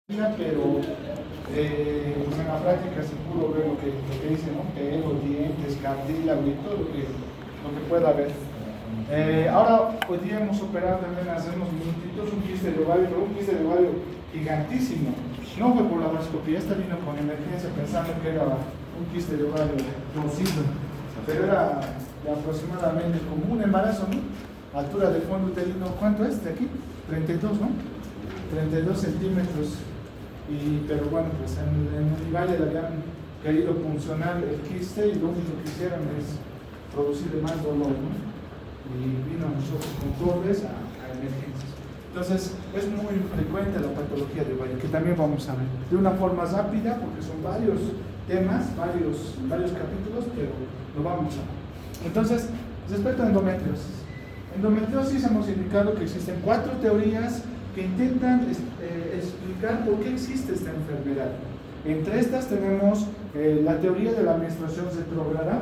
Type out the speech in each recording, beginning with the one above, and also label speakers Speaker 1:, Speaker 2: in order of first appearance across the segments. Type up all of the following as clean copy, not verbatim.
Speaker 1: pero en la práctica se pudo ver lo que dice, ¿no? Pelo, dientes, cartílago y todo lo que pueda haber. Ahora, hoy día hemos operado también, hacemos minutitos, un quiste de ovario, pero un quiste de ovario gigantísimo. No fue por la laparoscopía, esta vino con emergencia pensando que era un quiste de ovario torcido, pero era de aproximadamente como un embarazo, ¿no? Altura del fondo uterino, ¿cuánto es de aquí? 32, ¿no? 32 centímetros. Pero bueno, pues en Univalle le habían querido puncionar el quiste y lo único que hicieron es producirle más dolor, ¿no? Y vino a nosotros con dobles a emergencias. Entonces, es muy frecuente la patología de Ovario, que también vamos a ver de una forma rápida, porque son varios temas, varios capítulos, pero lo vamos a ver. Entonces, respecto a endometriosis. Endometriosis hemos indicado que existen 4 teorías que intentan explicar por qué existe esta enfermedad. Entre estas tenemos la teoría de la menstruación retrógrada,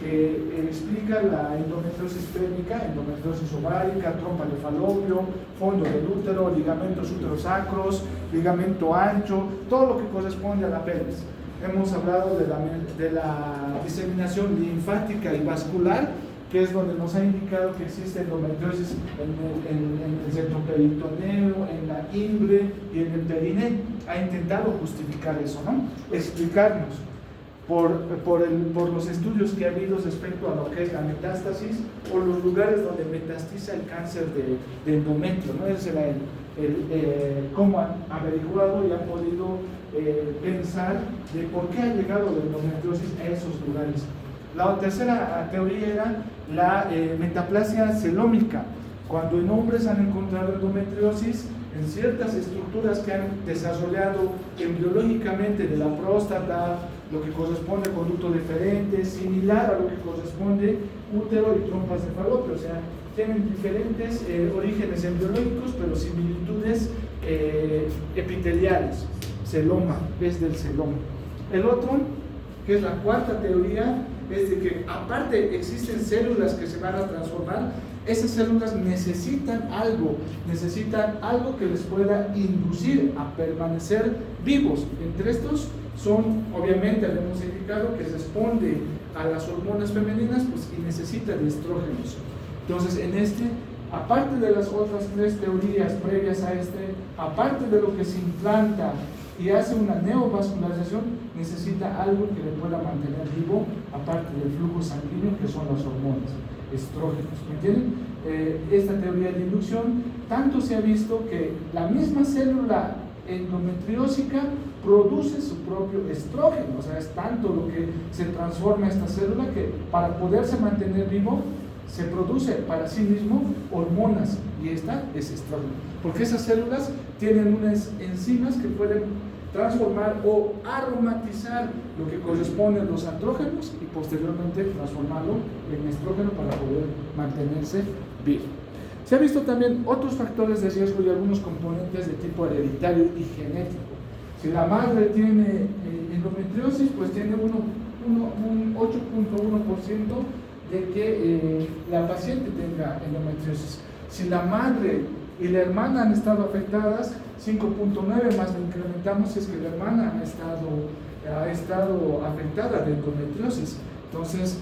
Speaker 1: que explica la endometriosis pélvica, endometriosis ovárica, trompa de falopio, fondo del útero, ligamentos uterosacros, ligamento ancho, todo lo que corresponde a la pelvis. Hemos hablado de la diseminación linfática y vascular, que es donde nos ha indicado que existe endometriosis en el centroperitoneo, en la ingle y en el periné. Ha intentado justificar eso, ¿no? Explicarnos por los estudios que ha habido respecto a lo que es la metástasis o los lugares donde metastiza el cáncer de endometrio, ¿no? Ese era cómo han averiguado y han podido pensar de por qué ha llegado la endometriosis a esos lugares. La tercera teoría era la metaplasia celómica, cuando en hombres han encontrado endometriosis en ciertas estructuras que han desarrollado embriológicamente de la próstata, lo que corresponde a conducto deferente, similar a lo que corresponde útero y trompas de falopio, o sea, tienen diferentes orígenes embriológicos, pero similitudes epiteliales, celoma, desde el celoma. El otro, que es la cuarta teoría, es de que aparte existen células que se van a transformar, esas células necesitan algo que les pueda inducir a permanecer vivos. Entre estos son, obviamente, hemos indicado que responde a las hormonas femeninas, pues, y necesita de estrógenos. Entonces, aparte de las otras 3 teorías previas a aparte de lo que se implanta y hace una neovascularización, necesita algo que le pueda mantener vivo, aparte del flujo sanguíneo, que son las hormonas, estrógenos, ¿me entienden? Esta teoría de inducción, tanto se ha visto que la misma célula endometriósica produce su propio estrógeno, o sea, es tanto lo que se transforma esta célula que para poderse mantener vivo, se produce para sí mismo hormonas, y esta es estrógeno, porque esas células tienen unas enzimas que pueden transformar o aromatizar lo que corresponde a los andrógenos y posteriormente transformarlo en estrógeno para poder mantenerse vivo. Se ha visto también otros factores de riesgo y algunos componentes de tipo hereditario y genético. Si la madre tiene endometriosis, pues tiene un 8.1% de que la paciente tenga endometriosis. Si la madre y la hermana han estado afectadas, 5.9 más lo incrementamos si es que la hermana ha estado afectada de endometriosis. Entonces,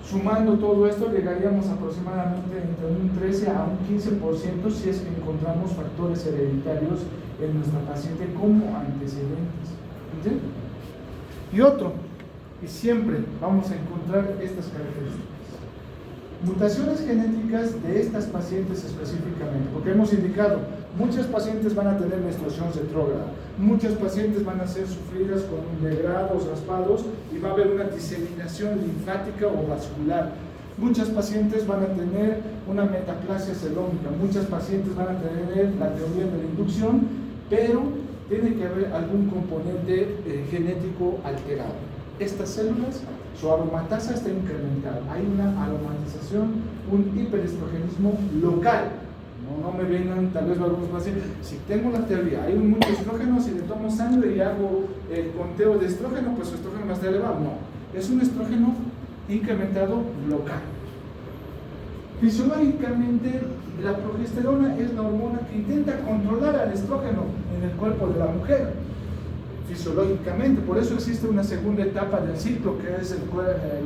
Speaker 1: sumando todo esto, llegaríamos aproximadamente entre un 13 a un 15% si es que encontramos factores hereditarios en nuestra paciente como antecedentes. ¿Entienden? Y otro, y siempre vamos a encontrar estas características. Mutaciones genéticas de estas pacientes específicamente, porque hemos indicado, muchas pacientes van a tener menstruación retrógrada, muchas pacientes van a ser sufridas con degrados, raspados, y va a haber una diseminación linfática o vascular. Muchas pacientes van a tener una metaplasia celómica, muchas pacientes van a tener la teoría de la inducción, pero tiene que haber algún componente genético alterado. Estas células, su aromatasa está incrementada, hay una aromatización, un hiperestrogenismo local. No me vengan, tal vez algunos van a decir, si tengo la teoría, hay mucho estrógeno, si le tomo sangre y hago el conteo de estrógeno, pues su estrógeno va a estar elevado. No, es un estrógeno incrementado local. Fisiológicamente, la progesterona es la hormona que intenta controlar al estrógeno en el cuerpo de la mujer. Fisiológicamente, por eso existe una segunda etapa del ciclo, que es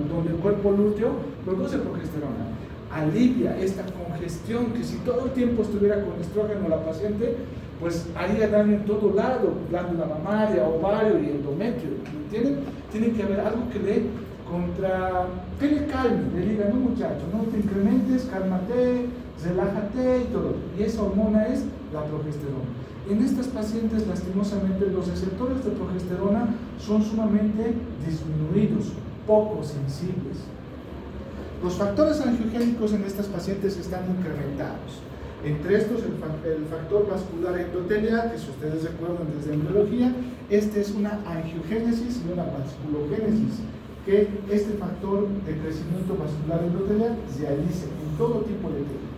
Speaker 1: donde el cuerpo lúteo produce progesterona. Alivia esta congestión que si todo el tiempo estuviera con estrógeno la paciente, pues haría daño en todo lado, glándula mamaria, ovario y endometrio, ¿me entienden? Tiene que haber algo que le calme, le diga, no muchacho, no te incrementes, cálmate, relájate y todo. Y esa hormona es la progesterona. En estas pacientes, lastimosamente, los receptores de progesterona son sumamente disminuidos, poco sensibles. Los factores angiogénicos en estas pacientes están incrementados. Entre estos, el factor vascular endotelial, que si ustedes recuerdan desde embriología, este es una angiogénesis y una vasculogénesis, que este factor de crecimiento vascular endotelial realiza en todo tipo de tejido.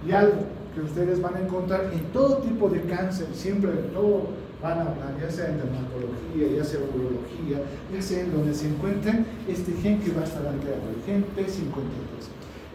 Speaker 1: Y algo que ustedes van a encontrar en todo tipo de cáncer, siempre de todo van a hablar, ya sea en dermatología, ya sea en urología, ya sea en donde se encuentren este gen que va a estar alterado, el gen P53.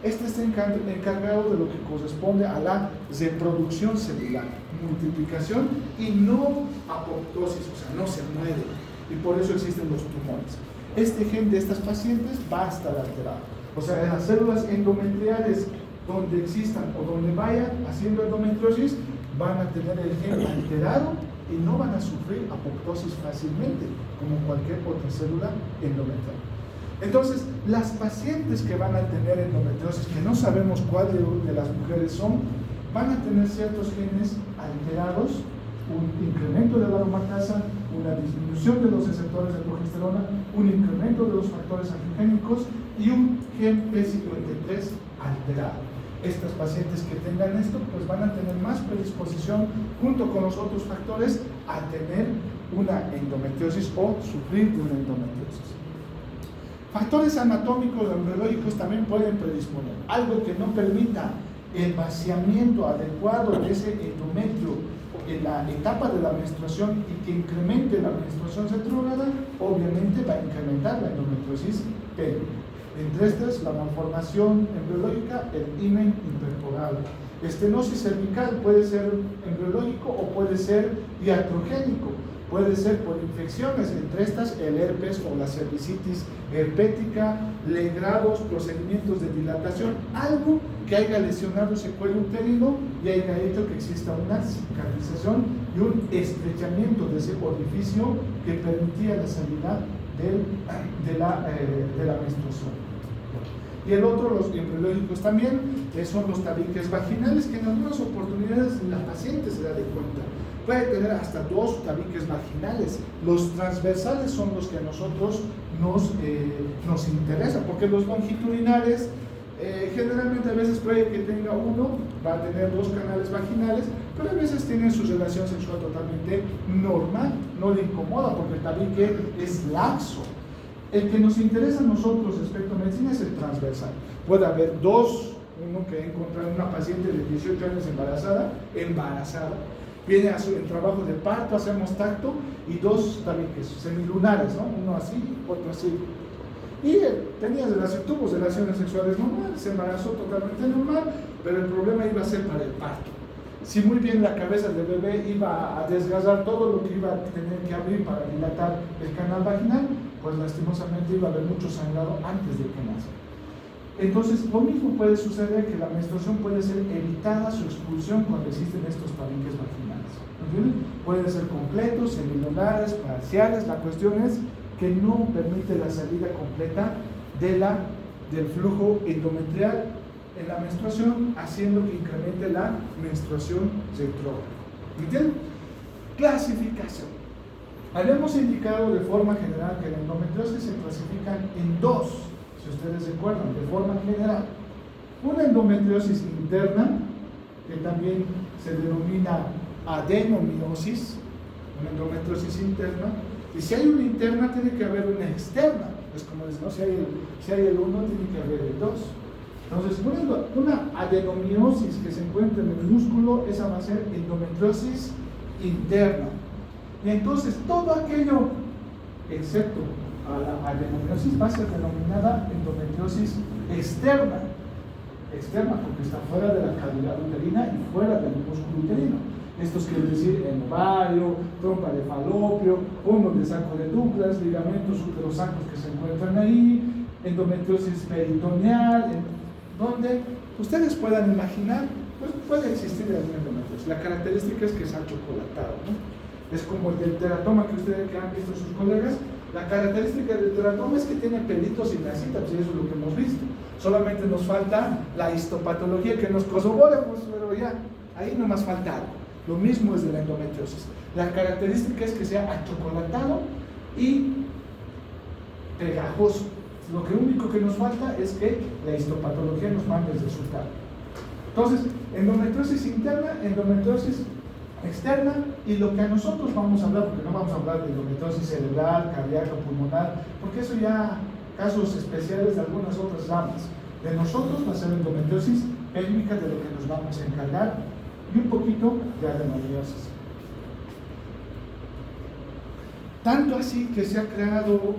Speaker 1: Este está encargado de lo que corresponde a la reproducción celular, multiplicación y no apoptosis, o sea, no se muere, y por eso existen los tumores. Este gen de estas pacientes va a estar alterado, o sea, en las células endometriales donde existan o donde vayan haciendo endometriosis, van a tener el gen alterado y no van a sufrir apoptosis fácilmente, como cualquier otra célula endometrial. Entonces, las pacientes que van a tener endometriosis, que no sabemos cuál de las mujeres son, van a tener ciertos genes alterados, un incremento de la aromatasa, una disminución de los receptores de progesterona, un incremento de los factores angiogénicos y un gen P53 alterado. Estas pacientes que tengan esto, pues van a tener más predisposición, junto con los otros factores, a tener una endometriosis o sufrir de una endometriosis. Factores anatómicos o embriológicos también pueden predisponer. Algo que no permita el vaciamiento adecuado de ese endometrio en la etapa de la menstruación y que incremente la menstruación retrógrada, obviamente va a incrementar la endometriosis pélvica. Entre estas, la malformación embriológica, el himen intercorporal. Estenosis cervical puede ser embriológico o puede ser iatrogénico. Puede ser por infecciones, entre estas el herpes o la cervicitis herpética, legrados, procedimientos de dilatación, algo que haya lesionado ese cuello uterino y haya hecho que exista una cicatrización y un estrechamiento de ese orificio que permitía la salida de la menstruación. Y el otro, los embriológicos también, son los tabiques vaginales, que en algunas oportunidades la paciente se da de cuenta. Puede tener hasta 2 tabiques vaginales. Los transversales son los que a nosotros nos interesan, porque los longitudinales generalmente a veces puede que tenga uno, va a tener 2 canales vaginales, pero a veces tienen su relación sexual totalmente normal, no le incomoda porque el tabique es laxo. El que nos interesa a nosotros respecto a medicina es el transversal. Puede haber 2, uno que encontrar una paciente de 18 años embarazada, viene a el trabajo de parto, hacemos tacto, y 2 tabiques semilunares, ¿no? Uno así, otro así. Y tenía tuvo relaciones sexuales normales, se embarazó totalmente normal, pero el problema iba a ser para el parto. Si muy bien la cabeza del bebé iba a desgastar todo lo que iba a tener que abrir para dilatar el canal vaginal, pues lastimosamente iba a haber mucho sangrado antes de que nazca. Entonces, lo mismo puede suceder, que la menstruación puede ser evitada su expulsión cuando existen estos tabiques vaginales. ¿Entienden? Pueden ser completos, semilunares, parciales. La cuestión es que no permite la salida completa del flujo endometrial en la menstruación, haciendo que incremente la menstruación retrógrada. ¿Entienden? Clasificación. Habíamos indicado de forma general que la endometriosis se clasifican en 2, si ustedes recuerdan, de forma general. Una endometriosis interna, que también se denomina adenomiosis, una endometriosis interna, y si hay una interna tiene que haber una externa, es como decir, ¿no? Si hay el 1 tiene que haber el 2. Entonces, una adenomiosis que se encuentra en el músculo, esa va a ser endometriosis interna. Y entonces todo aquello, excepto a la adenomiosis, va a ser denominada endometriosis externa. externa, porque está fuera de la cavidad uterina y fuera del músculo uterino. Estos quiere decir el ovario, trompa de falopio, fondo de saco de Douglas, ligamentos uterosacros que se encuentran ahí, endometriosis peritoneal, donde ustedes puedan imaginar, pues puede existir el endometriosis. La característica es que es achocolatado, ¿no? Es como el del teratoma que ustedes que han visto sus colegas. La característica del teratoma es que tiene pelitos y grasitas, pues eso es lo que hemos visto. Solamente nos falta la histopatología que nos corrobora, pues, pero ya, ahí no más falta algo. Lo mismo es de la endometriosis. La característica es que sea achocolatado y pegajoso. Lo único que nos falta es que la histopatología nos mande el resultado. Entonces, endometriosis interna, endometriosis externa, y lo que a nosotros vamos a hablar, porque no vamos a hablar de endometriosis cerebral, cardíaca, pulmonar, porque eso ya casos especiales de algunas otras ramas. De nosotros va a ser endometriosis pélvica, de lo que nos vamos a encargar, y un poquito de adenomiosis. Tanto así que se ha creado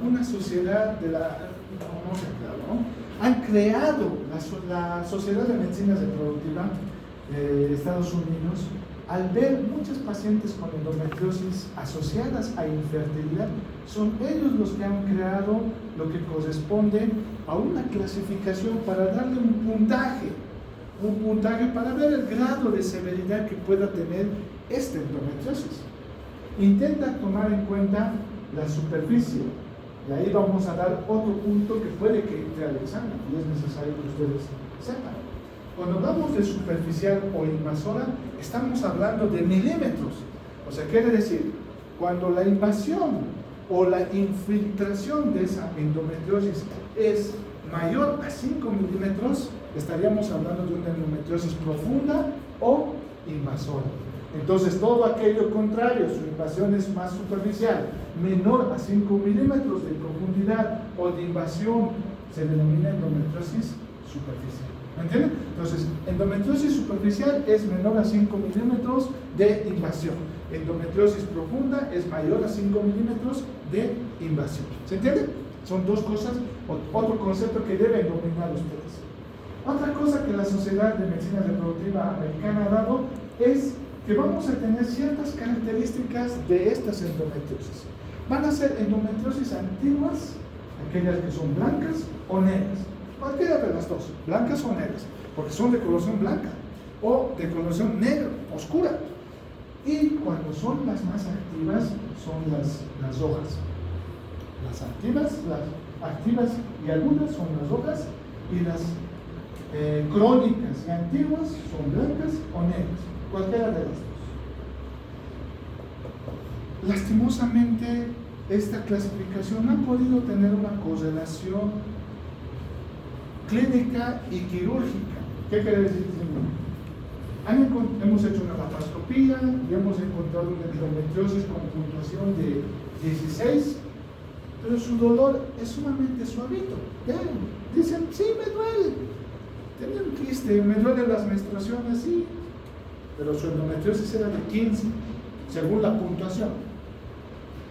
Speaker 1: una sociedad de la... No se ha creado, ¿no? Han creado la Sociedad de Medicina Reproductiva de Estados Unidos, al ver muchos pacientes con endometriosis asociadas a infertilidad, son ellos los que han creado lo que corresponde a una clasificación para darle un puntaje para ver el grado de severidad que pueda tener esta endometriosis. Intenta tomar en cuenta la superficie, y ahí vamos a dar otro punto que puede que entre al examen, y es necesario que ustedes sepan. Cuando hablamos de superficial o invasora, estamos hablando de milímetros. O sea, quiere decir, cuando la invasión o la infiltración de esa endometriosis es mayor a 5 milímetros, estaríamos hablando de una endometriosis profunda o invasora. Entonces, todo aquello contrario, su invasión es más superficial, menor a 5 milímetros de profundidad o de invasión, se denomina endometriosis superficial. ¿Me entienden? Entonces, endometriosis superficial es menor a 5 milímetros de invasión. Endometriosis profunda es mayor a 5 milímetros de invasión. ¿Se entiende? Son dos cosas, otro concepto que deben dominar ustedes. Otra cosa que la Sociedad de Medicina Reproductiva Americana ha dado es que vamos a tener ciertas características de estas endometriosis. Van a ser endometriosis antiguas, aquellas que son blancas o negras. Cualquiera de las dos, blancas o negras, porque son de coloración blanca o de coloración negra, oscura. Y cuando son las más activas, son las rojas. Las activas y algunas son las rojas, y las crónicas y antiguas son blancas o negras, cualquiera de las dos. Lastimosamente, esta clasificación no ha podido tener una correlación clínica y quirúrgica. ¿Qué quiere decir? Hemos hecho una laparoscopía y hemos encontrado una endometriosis con puntuación de 16, pero su dolor es sumamente suavito. Dicen, sí, me duele, tenía un quiste, me duelen las menstruaciones, sí, pero su endometriosis era de 15, según la puntuación.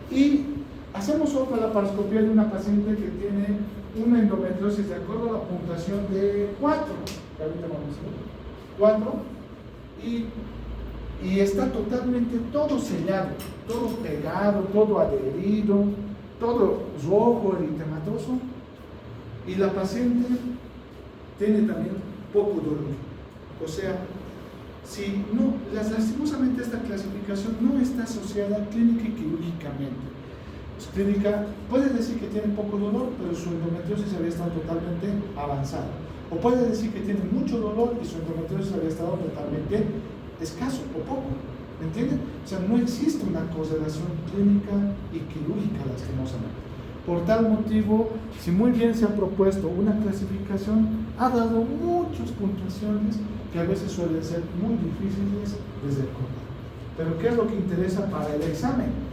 Speaker 1: Y hacemos otra laparoscopía de una paciente que tiene una endometriosis de acuerdo a la puntuación de 4, que ahorita vamos a ver, 4, y está totalmente todo sellado, todo pegado, todo adherido, todo rojo, eritematoso, y la paciente tiene también poco dolor. O sea, si no, lastimosamente esta clasificación no está asociada clínica y quirúrgicamente. Clínica puede decir que tiene poco dolor, pero su endometriosis había estado totalmente avanzada. O puede decir que tiene mucho dolor y su endometriosis había estado totalmente escaso o poco. ¿Me entienden? O sea, no existe una correlación clínica y quirúrgica, lastimosamente. Por tal motivo, si muy bien se ha propuesto una clasificación, ha dado muchas puntuaciones que a veces suelen ser muy difíciles de recordar. Pero ¿qué es lo que interesa para el examen?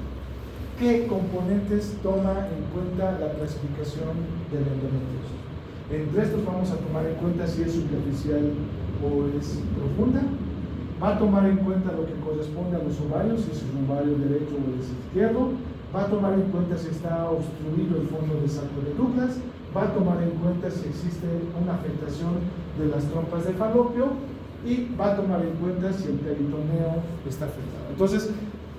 Speaker 1: ¿Qué componentes toma en cuenta la clasificación de la endometriosis? Entre estos vamos a tomar en cuenta si es superficial o es profunda. Va a tomar en cuenta lo que corresponde a los ovarios, si es un ovario derecho o es izquierdo. Va a tomar en cuenta si está obstruido el fondo del saco de Douglas. va a tomar en cuenta si existe una afectación de las trompas de falopio y va a tomar en cuenta si el peritoneo está afectado. Entonces,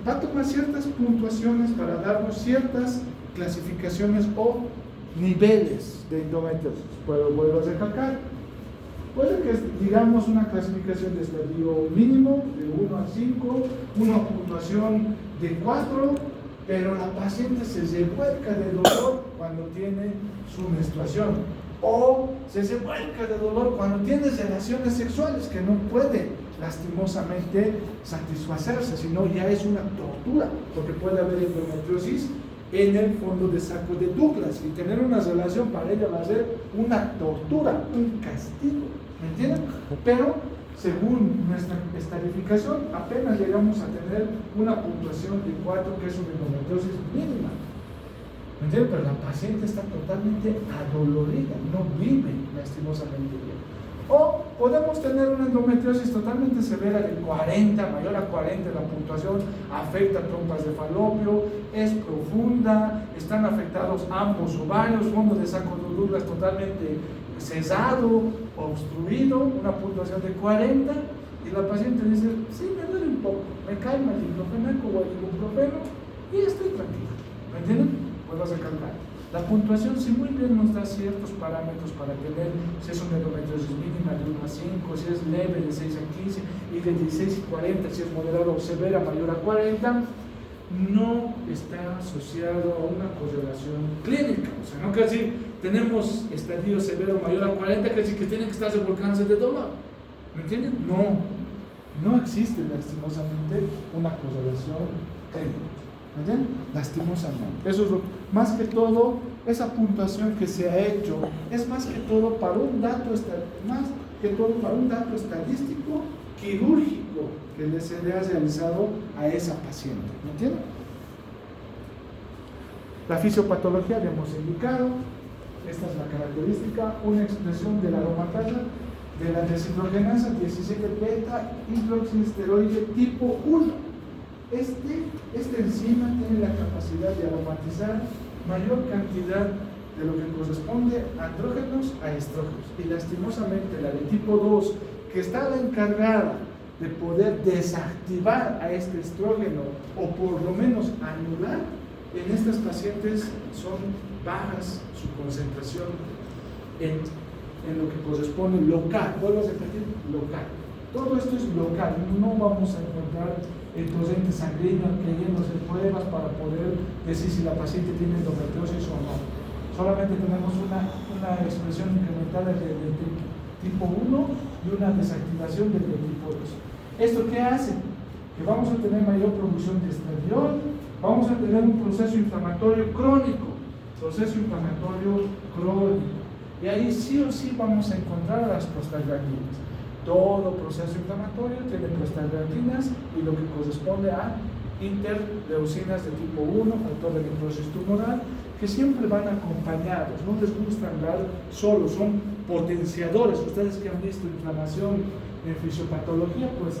Speaker 1: va a tomar ciertas puntuaciones para darnos ciertas clasificaciones o niveles de endometriosis. Vuelvo a recalcar. Puede que digamos una clasificación de estadio mínimo de 1 a 5, una puntuación de 4, pero la paciente se revuelca de dolor cuando tiene su menstruación, o se revuelca de dolor cuando tiene relaciones sexuales que no puede lastimosamente satisfacerse, sino ya es una tortura, porque puede haber endometriosis en el fondo de saco de Douglas, y tener una relación para ella va a ser una tortura, un castigo, ¿me entienden? Pero según nuestra estadificación apenas llegamos a tener una puntuación de 4, que es una endometriosis mínima, ¿me entienden? Pero la paciente está totalmente adolorida, no vive lastimosamente bien. O podemos tener una endometriosis totalmente severa de 40, mayor a 40, la puntuación afecta trompas de falopio, es profunda, están afectados ambos ovarios, fondo de saco de Douglas totalmente cesado, obstruido, una puntuación de 40, y la paciente dice, sí, me duele un poco, me calma el diclofenaco o el ibuprofeno y estoy tranquila, ¿me entienden? Puedo recalcar. La puntuación, si muy bien nos da ciertos parámetros para tener si es una endometriosis mínima de 1 a 5, si es leve de 6 a 15 y de 16 a 40, si es moderado o severa mayor a 40, no está asociado a una correlación clínica. O sea, no que decir, tenemos estadio severo mayor a 40, que decir que tienen que estar revolcándose de dolor. ¿Me entienden? No existe lastimosamente una correlación clínica. ¿Me entienden? Lastimosamente. Eso es más que todo, esa puntuación que se ha hecho es más que todo para un dato estadístico quirúrgico que se le ha realizado a esa paciente. ¿Me entienden? La fisiopatología le hemos indicado, esta es la característica, una expresión de la aromatasa de la deshidrogenasa 17-beta hidroxiesteroide tipo 1. Esta enzima tiene la capacidad de aromatizar mayor cantidad de lo que corresponde a andrógenos a estrógenos. Y lastimosamente la de tipo 2, que está encargada de poder desactivar a este estrógeno o por lo menos anular, en estas pacientes son bajas su concentración en lo que corresponde local. Vuelvo a repetir, local. Todo esto es local, no vamos a encontrar el torrente sanguíneo leyéndose pruebas para poder decir si la paciente tiene endometriosis o no. Solamente tenemos una expresión incrementada del tipo 1 y una desactivación del tipo 2. ¿Esto qué hace? Que vamos a tener mayor producción de estradiol, vamos a tener un proceso inflamatorio crónico, y ahí sí o sí vamos a encontrar las prostaglandinas. Todo proceso inflamatorio tiene prostaglandinas y lo que corresponde a interleucinas de tipo 1, factor de necrosis tumoral, que siempre van acompañados, no les gusta andar solos, son potenciadores. Ustedes que han visto inflamación en fisiopatología, pues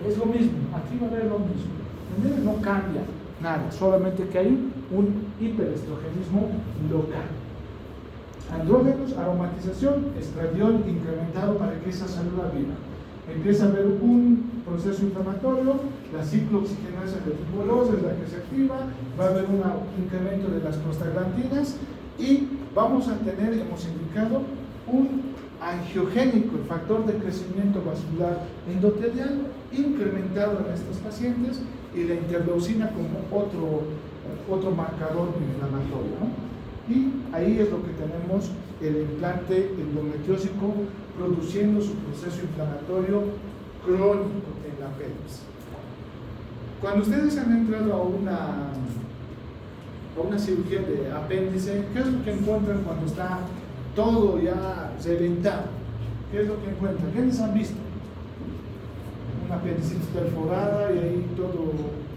Speaker 1: es lo mismo, aquí va a haber lo mismo, ¿entiendes? No cambia nada, solamente que hay un hiperestrogenismo local. Andrógenos, aromatización, estradiol incrementado para que esa célula viva. Empieza a haber un proceso inflamatorio, la ciclooxigenasa de tipo 2 es la que se activa, va a haber un incremento de las prostaglandinas y vamos a tener, hemos indicado, un angiogénico, el factor de crecimiento vascular endotelial incrementado en estos pacientes y la interleucina como otro marcador inflamatorio, ¿no? Y ahí es lo que tenemos el implante endometriósico produciendo su proceso inflamatorio crónico en la pelvis. Cuando ustedes han entrado a una cirugía de apéndice, ¿qué es lo que encuentran cuando está todo ya reventado? ¿Qué es lo que encuentran? ¿Quiénes han visto? Una apendicitis perforada y ahí todo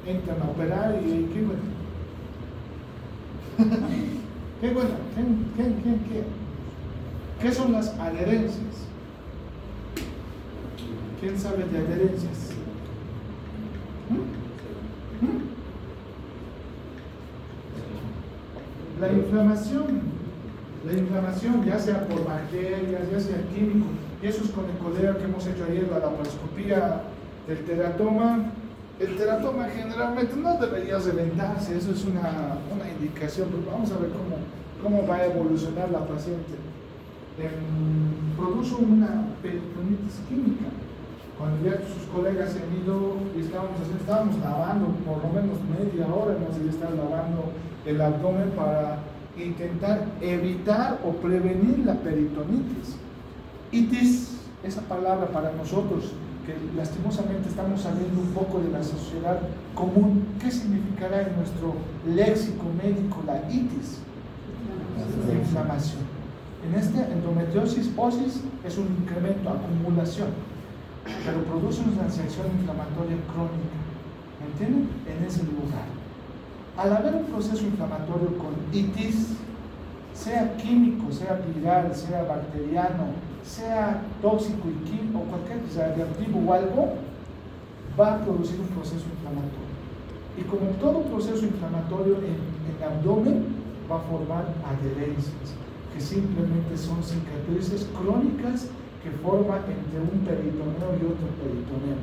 Speaker 1: entran a operar y ahí, ¿qué encuentran? ¿Qué encuentran? ¿Qué son las adherencias? ¿Quién sabe de adherencias? La inflamación La inflamación, ya sea por bacterias, ya sea químico, y eso es con el colega que hemos hecho ayer, la laparoscopía del teratoma. El teratoma generalmente no debería reventarse, eso es una indicación, pero vamos a ver cómo va a evolucionar la paciente. Produce una peritonitis química. Cuando ya sus colegas se han ido y estábamos lavando por lo menos media hora, no sé si estar lavando el abdomen para intentar evitar o prevenir la peritonitis. Itis, esa palabra para nosotros, que lastimosamente estamos saliendo un poco de la sociedad común, ¿qué significará en nuestro léxico médico la itis? La inflamación. En este endometriosis, osis, es un incremento, acumulación, pero produce una reacción inflamatoria crónica, ¿me entienden? En ese lugar. Al haber un proceso inflamatorio con itis, sea químico, sea viral, sea bacteriano, sea tóxico y químico, o cualquier radioactivo o algo, va a producir un proceso inflamatorio. Y como todo proceso inflamatorio en el abdomen, va a formar adherencias, que simplemente son cicatrices crónicas que forman entre un peritoneo y otro peritoneo.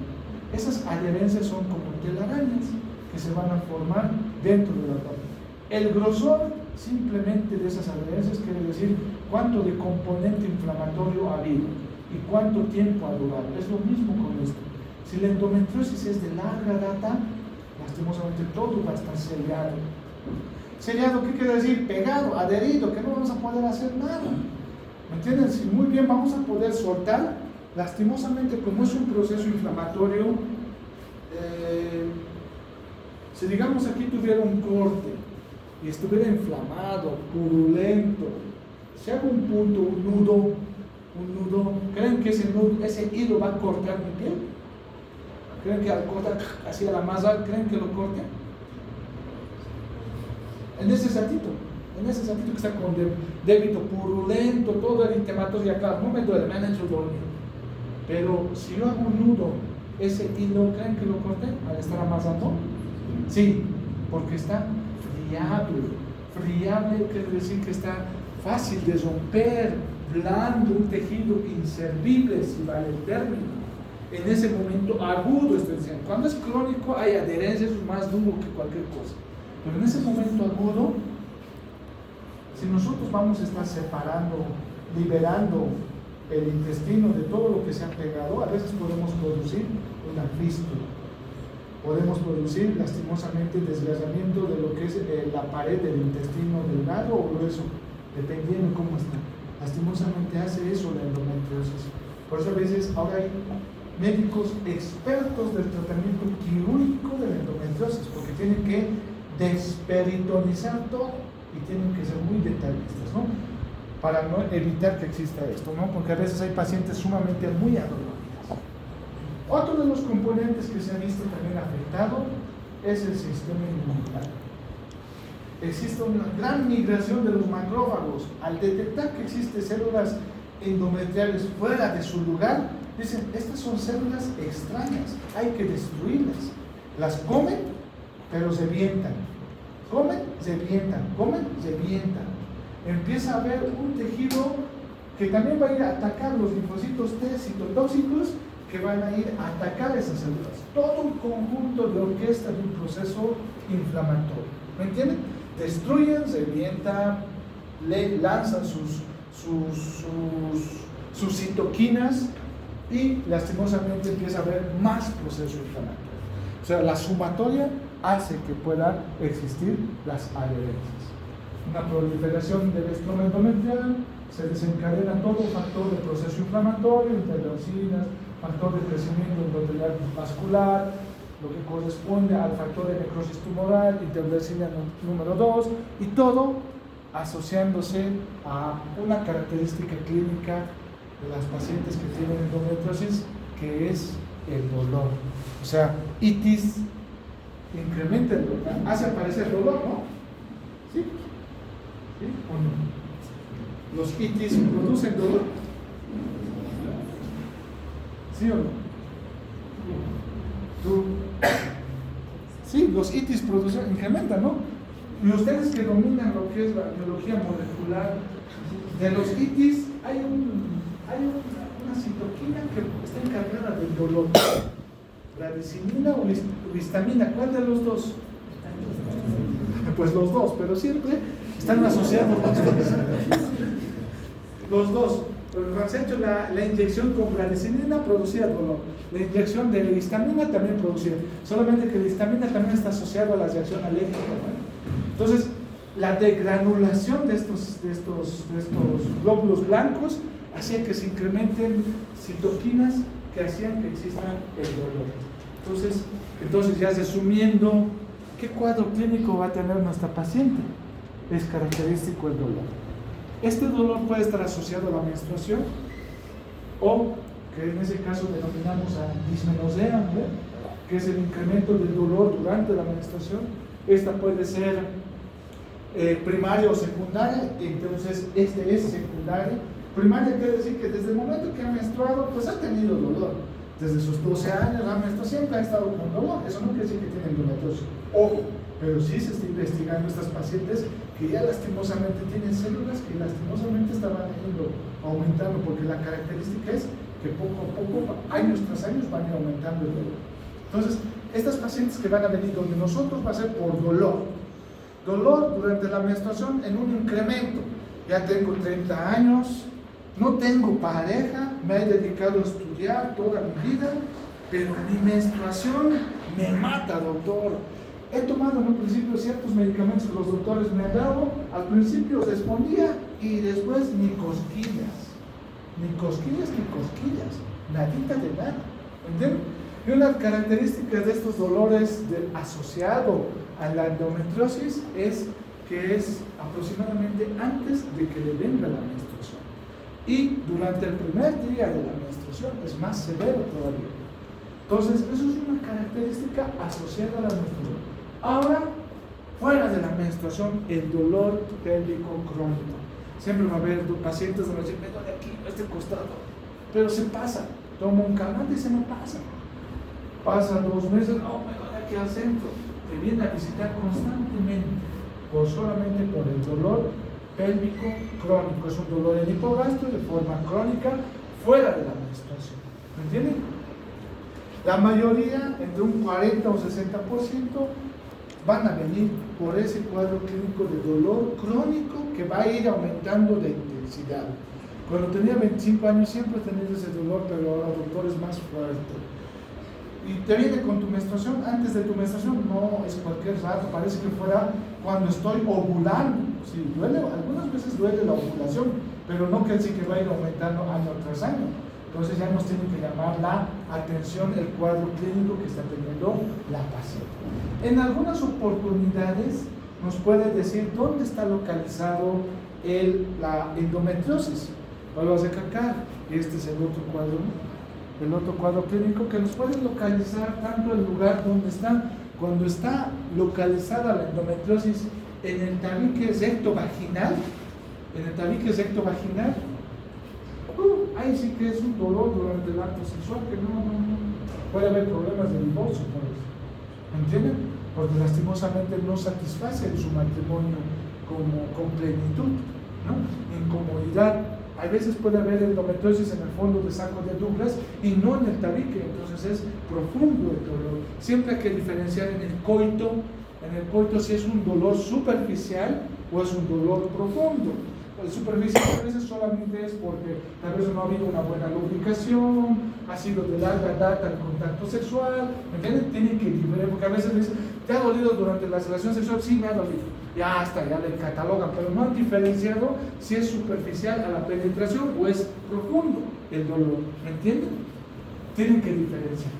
Speaker 1: Esas adherencias son como telarañas que se van a formar dentro del abdomen. El grosor simplemente de esas adherencias quiere decir cuánto de componente inflamatorio ha habido y cuánto tiempo ha durado. Es lo mismo con esto. Si la endometriosis es de larga data, lastimosamente todo va a estar sellado. ¿Sellado qué quiere decir? Pegado, adherido, que no vamos a poder hacer nada. ¿Me entienden? Si muy bien vamos a poder soltar, lastimosamente como es un proceso inflamatorio, si digamos aquí tuviera un corte y estuviera inflamado, purulento, si hago un punto, un nudo, ¿creen que ese hilo va a cortar mi piel? ¿Creen que al cortar hacia la masa, creen que lo corte? En ese sentido que está con débito purulento, todo el eritematoso, acá no me duele, me han hecho dormir. Pero si yo hago un nudo, ese hilo, ¿creen que lo corte al estar amasando? Sí, porque está friable quiere decir que está fácil de romper, blando, un tejido inservible, si vale el término. En ese momento agudo estoy diciendo. Cuando es crónico hay adherencias, es más duro que cualquier cosa. Pero en ese momento agudo, si nosotros vamos a estar separando, liberando el intestino de todo lo que se ha pegado, a veces podemos producir una fístula. Podemos producir lastimosamente desgarramiento de lo que es la pared del intestino delgado o grueso, dependiendo cómo está. Lastimosamente hace eso la endometriosis. Por eso a veces ahora hay médicos expertos del tratamiento quirúrgico de la endometriosis, porque tienen que desperitonizar todo y tienen que ser muy detallistas, ¿no? Para no evitar que exista esto, ¿no? Porque a veces hay pacientes sumamente muy adoloridos. Otro de los componentes que se ha visto también afectado es el sistema inmunitario. Existe una gran migración de los macrófagos. Al detectar que existen células endometriales fuera de su lugar, dicen, estas son células extrañas, hay que destruirlas. Las comen, pero se revientan. Comen, se revientan, comen, se revientan. Empieza a haber un tejido que también va a ir a atacar los linfocitos T citotóxicos, que van a ir a atacar esas células. Todo un conjunto de orquesta de un proceso inflamatorio. ¿Me entienden? Destruyen, se revientan, lanzan sus citoquinas y lastimosamente empieza a haber más proceso inflamatorio. O sea, la sumatoria hace que puedan existir las adherencias. Una proliferación del estroma endometrial, se desencadena todo factor de proceso inflamatorio, interleucinas, factor de crecimiento endothelial vascular, lo que corresponde al factor de necrosis tumoral, interleucina número 2, y todo asociándose a una característica clínica de las pacientes que tienen endometriosis, que es el dolor. O sea, itis incrementa el dolor, hace aparecer dolor, ¿no? ¿Sí? ¿Sí o no? Los itis producen dolor. ¿Sí o no? ¿Tú? Sí, los itis producen, incrementan, ¿no? Y ustedes que dominan lo que es la biología molecular, de los itis hay una citoquina que está encargada del dolor. Bradicimina o histamina, ¿cuál de los dos? Pues los dos, pero siempre están asociados los dos. Los dos. Cuando has hecho la inyección con bradicimina producía dolor. La inyección de histamina también producía. Solamente que la histamina también está asociada a la reacción alérgica, ¿no? Entonces, la degranulación de estos glóbulos blancos hacía que se incrementen citoquinas que hacían que exista el dolor. Entonces ya resumiendo, ¿qué cuadro clínico va a tener nuestra paciente? Es característico el dolor. Este dolor puede estar asociado a la menstruación o, que en ese caso denominamos a dismenorrea, ¿no? Que es el incremento del dolor durante la menstruación. Esta puede ser primaria o secundaria, entonces este es secundaria. Primaria quiere decir que desde el momento que ha menstruado, pues ha tenido dolor. Desde sus 12 años la menstruación siempre ha estado con dolor. Eso no quiere decir que tiene endometriosis. Ojo, pero sí se está investigando estas pacientes que ya lastimosamente tienen células que lastimosamente estaban aumentando, porque la característica es que poco a poco, años tras años, van a ir aumentando el dolor. Entonces, estas pacientes que van a venir donde nosotros va a ser por dolor. Dolor durante la menstruación en un incremento. Ya tengo 30 años, no tengo pareja, me he dedicado a estudiar toda mi vida, pero mi menstruación me mata, doctor. He tomado en un principio ciertos medicamentos que los doctores me han dado, al principio respondía y después ni cosquillas, nadita de nada, ¿entienden? Y una característica de estos dolores asociado a la endometriosis es que es aproximadamente antes de que le venga la menstruación. Y durante el primer día de la menstruación es más severo todavía. Entonces, eso es una característica asociada a la menstruación. Ahora, fuera de la menstruación, el dolor pélvico crónico. Siempre va a haber pacientes que me dicen, me duele aquí, este costado, pero se pasa. Tomo un calmante y se me pasa. Pasa 2 meses, no, me duele aquí al centro. Te viene a visitar constantemente, solamente por el dolor pélvico crónico. Es un dolor en hipogastro de forma crónica fuera de la menstruación. ¿Me entienden? La mayoría, entre un 40 o 60%, van a venir por ese cuadro clínico de dolor crónico que va a ir aumentando de intensidad. Cuando tenía 25 años siempre tenía ese dolor, pero ahora, doctor, es más fuerte. Y te viene con tu menstruación, antes de tu menstruación, no es cualquier rato, parece que fuera cuando estoy ovulando. Sí, duele, algunas veces duele la ovulación, pero no quiere decir que va a ir aumentando año tras año. Entonces ya nos tiene que llamar la atención el cuadro clínico que está teniendo la paciente. En algunas oportunidades nos puede decir dónde está localizado la endometriosis. Vuelvo a recalcar, este es el otro cuadro clínico que nos puede localizar tanto el lugar donde está. Cuando está localizada la endometriosis en el tabique rectovaginal, ahí sí que es un dolor durante el acto sexual que no puede haber problemas de divorcio por eso. ¿Entienden? Porque lastimosamente no satisface en su matrimonio con plenitud, ¿no? Incomodidad. A veces puede haber endometriosis en el fondo de saco de Douglas y no en el tabique, entonces es profundo el dolor. Siempre hay que diferenciar en el coito si es un dolor superficial o es un dolor profundo. El superficial a veces solamente es porque tal vez no ha habido una buena lubricación, ha sido de larga data el contacto sexual, ¿me entienden? Tienen que diferenciar, porque a veces dicen, ¿te ha dolido durante la relación sexual? Sí, me ha dolido. Ya hasta, ya le catalogan, pero no han diferenciado si es superficial a la penetración o es profundo el dolor, ¿me entienden? Tienen que diferenciar.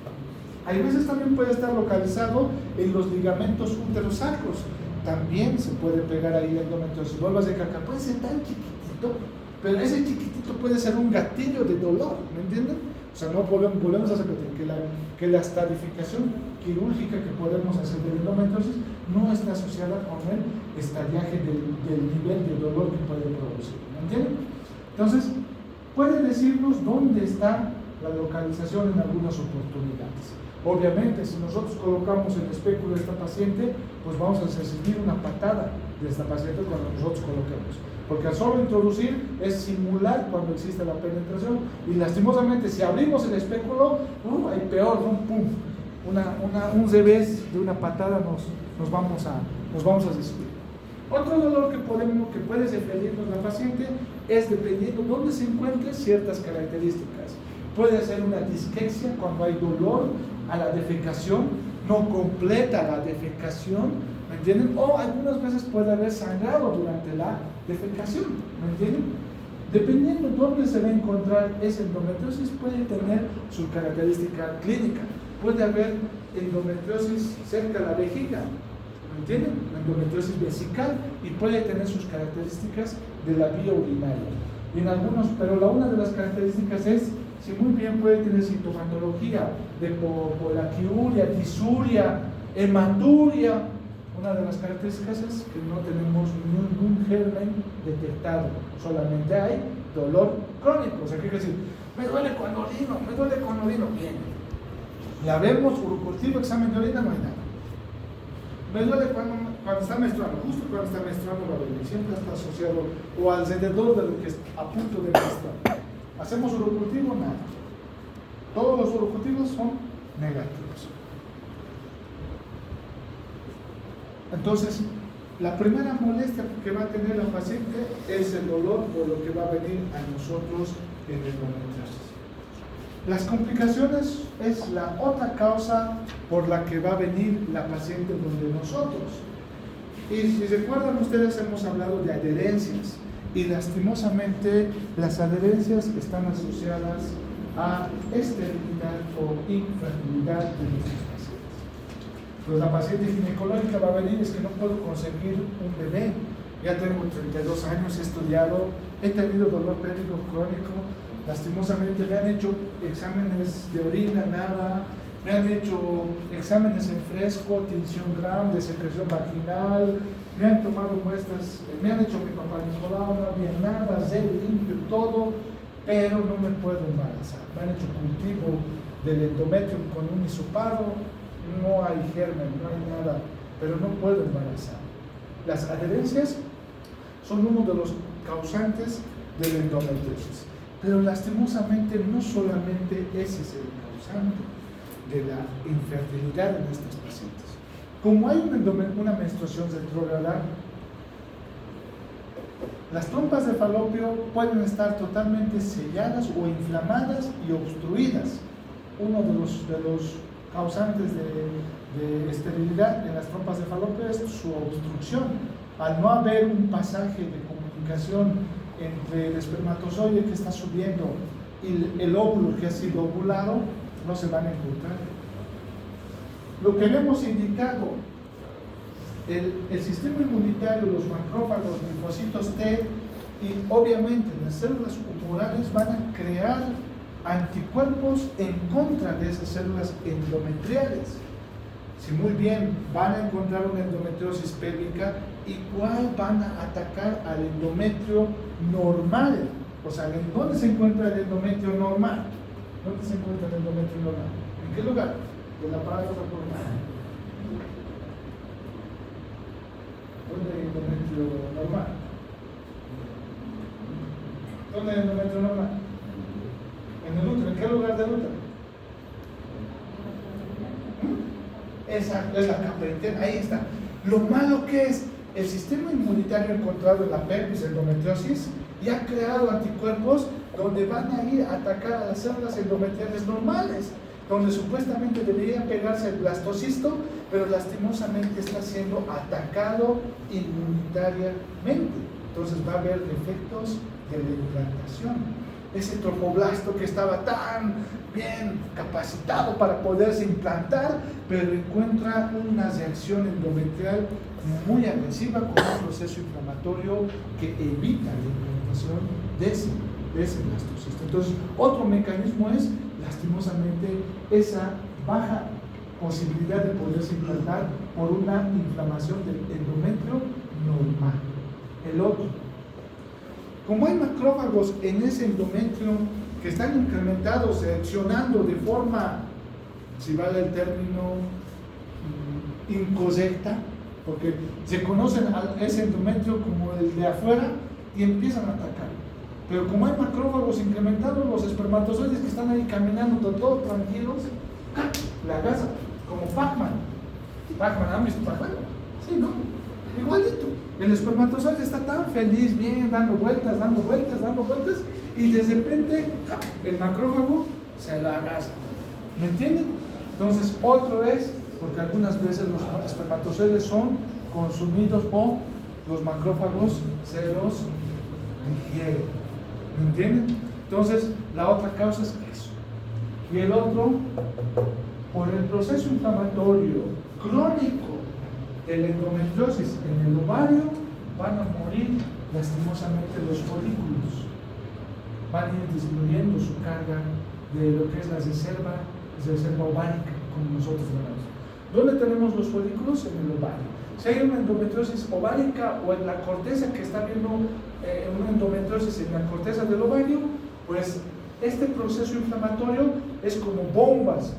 Speaker 1: Hay veces también puede estar localizado en los ligamentos uterosacros. También se puede pegar ahí la endometriosis. Vuelvas de caca, puede ser tan chiquitito, pero ese chiquitito puede ser un gatillo de dolor, ¿me entienden? O sea, no volvemos a repetir que la estadificación quirúrgica que podemos hacer de la endometriosis no está asociada con el estallaje del nivel de dolor que puede producir, ¿me entienden? Entonces, puede decirnos dónde está la localización en algunas oportunidades. Obviamente, si nosotros colocamos el espéculo de esta paciente, pues vamos a recibir una patada de esta paciente cuando nosotros coloquemos. Porque al solo introducir es simular cuando existe la penetración. Y lastimosamente, si abrimos el espéculo, hay peor, ¿no? ¡Pum! Un revés de una patada nos vamos a recibir. Otro dolor que puede referirnos la paciente es dependiendo dónde se encuentren ciertas características. Puede ser una disquexia cuando hay dolor a la defecación, no completa la defecación, ¿me entienden? O algunas veces puede haber sangrado durante la defecación, ¿me entienden? Dependiendo dónde se va a encontrar esa endometriosis, puede tener su característica clínica. Puede haber endometriosis cerca de la vejiga, ¿me entienden? La endometriosis vesical, y puede tener sus características de la vía urinaria. Y en algunos, pero una de las características es, si muy bien puede tener sintomatología de polaquiuria, disuria, hematuria. Una de las características es que no tenemos ningún germen detectado, solamente hay dolor crónico. O sea, ¿qué quiere decir? Me duele cuando orino, bien. La vemos, urocultivo, examen de orina, no hay nada. Me duele cuando está menstruando, justo cuando está menstruando la orina, siempre está asociado o alrededor de lo que es a punto de menstruar. ¿Hacemos urocultivo? Nada. Todos los urocultivos son negativos. Entonces, la primera molestia que va a tener la paciente es el dolor por lo que va a venir a nosotros en el endometriosis. Las complicaciones es la otra causa por la que va a venir la paciente donde nosotros. Y si recuerdan ustedes, hemos hablado de adherencias. Y lastimosamente las adherencias están asociadas a esterilidad o infertilidad de nuestros pacientes. Pues la paciente ginecológica va a venir, es que no puedo conseguir un bebé, ya tengo 32 años, he estudiado, he tenido dolor pélvico crónico, lastimosamente me han hecho exámenes de orina, nada, me han hecho exámenes en fresco, tinción Gram de secreción vaginal, me han tomado muestras, me han hecho mi papá Nicolau, no había nada, gel limpio, todo, pero no me puedo embarazar. Me han hecho cultivo del endometrio con un hisopado, no hay germen, no hay nada, pero no puedo embarazar. Las adherencias son uno de los causantes de la endometriosis, pero lastimosamente no solamente ese es el causante de la infertilidad en estas pacientes. Como hay una menstruación retrógrada, las trompas de falopio pueden estar totalmente selladas o inflamadas y obstruidas. Uno de los causantes de esterilidad en las trompas de falopio es su obstrucción. Al no haber un pasaje de comunicación entre el espermatozoide que está subiendo y el óvulo que ha sido ovulado, no se van a encontrar. Lo que le hemos indicado, el sistema inmunitario, los macrófagos, linfocitos T y obviamente las células humorales van a crear anticuerpos en contra de esas células endometriales. Si muy bien van a encontrar una endometriosis pélvica, igual van a atacar al endometrio normal. O sea, ¿dónde se encuentra el endometrio normal? ¿Dónde se encuentra el endometrio normal? ¿En qué lugar? Del aparato reproductor. ¿Dónde hay endometrio normal? ¿Dónde hay endometrio normal? En el útero. ¿En qué lugar del útero? Esa es la capa interna, ahí está. Lo malo que es, el sistema inmunitario encontrado en la pelvis, endometriosis, y ha creado anticuerpos donde van a ir a atacar a las células endometriales normales, donde supuestamente debería pegarse el blastocisto, pero lastimosamente está siendo atacado inmunitariamente. Entonces va a haber defectos de la implantación. Ese tropoblasto que estaba tan bien capacitado para poderse implantar, pero encuentra una reacción endometrial muy agresiva con un proceso inflamatorio que evita la implantación de ese blastocisto. Entonces, otro mecanismo es, lastimosamente, esa baja posibilidad de poderse implantar por una inflamación del endometrio normal. El otro, como hay macrófagos en ese endometrio que están incrementados, reaccionando de forma si vale el término, incorrecta, porque se conocen a ese endometrio como el de afuera y empiezan a atacar. Pero como hay macrófagos incrementados, los espermatozoides que están ahí caminando todos tranquilos, la agarran, como Pac-Man. Pac-Man, ¿han visto Pac-Man? Sí, ¿no? Igualito. El espermatozoide está tan feliz, bien, dando vueltas, y de repente el macrófago se la agarra. ¿Me entienden? Entonces, otro es, porque algunas veces los espermatozoides son consumidos por los macrófagos, se los digieren. ¿Me entienden? Entonces, la otra causa es eso. Y el otro, por el proceso inflamatorio crónico de la endometriosis en el ovario, van a morir lastimosamente los folículos. Van a ir disminuyendo su carga de lo que es la reserva ovárica, como nosotros llamamos. ¿Dónde tenemos los folículos? En el ovario. Si hay una endometriosis ovárica o en la corteza, que está viendo una endometriosis en la corteza del ovario, pues este proceso inflamatorio es como bombas,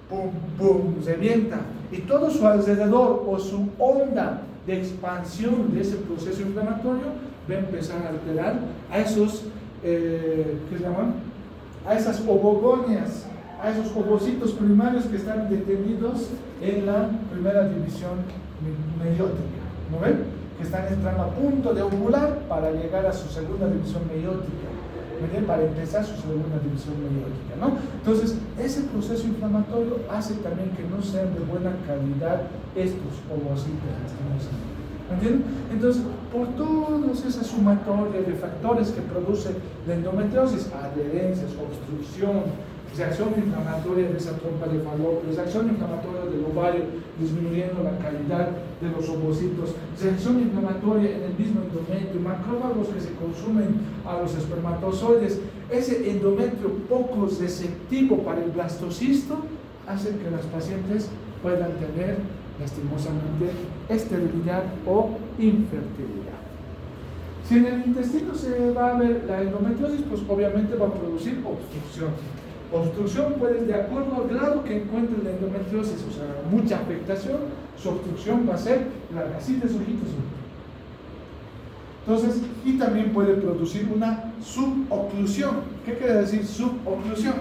Speaker 1: pum, pum, revienta, y todo su alrededor o su onda de expansión de ese proceso inflamatorio va a empezar a alterar a esos, ¿qué se llaman? A esas ovogonias, a esos ovocitos primarios que están detenidos en la primera división meiótica, ¿no ven? Que están entrando a punto de ovular para llegar a su segunda división meiótica, ¿ven? Para empezar su segunda división meiótica, ¿no? Entonces, ese proceso inflamatorio hace también que no sean de buena calidad estos ovocitos, ¿me entienden? Entonces, por todas esas sumatorias de factores que produce la endometriosis, adherencias, obstrucción, reacción inflamatoria de esa trompa de Falopio, reacción inflamatoria del ovario, disminuyendo la calidad de los ovocitos, reacción inflamatoria en el mismo endometrio, macrófagos que se consumen a los espermatozoides, ese endometrio poco receptivo para el blastocisto, hace que las pacientes puedan tener lastimosamente esterilidad o infertilidad. Si en el intestino se va a ver la endometriosis, pues obviamente va a producir obstrucción. Obstrucción puede, de acuerdo al grado que encuentre la endometriosis, o sea, mucha afectación, su obstrucción va a ser larga, así de ojitos. Entonces, y también puede producir una suboclusión. ¿Qué quiere decir suboclusión?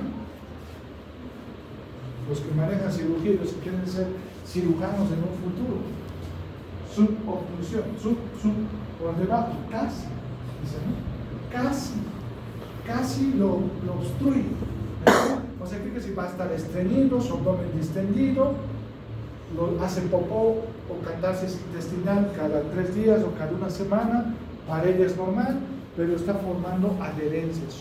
Speaker 1: Los que manejan cirugía, los que quieren ser cirujanos en un futuro. Suboclusión, por debajo, casi, ¿no? Casi lo obstruye. O sea, que si va a estar estreñido, su abdomen distendido, hace popó o catarsis intestinal cada 3 días o cada 1 semana, para ella es normal, pero está formando adherencias.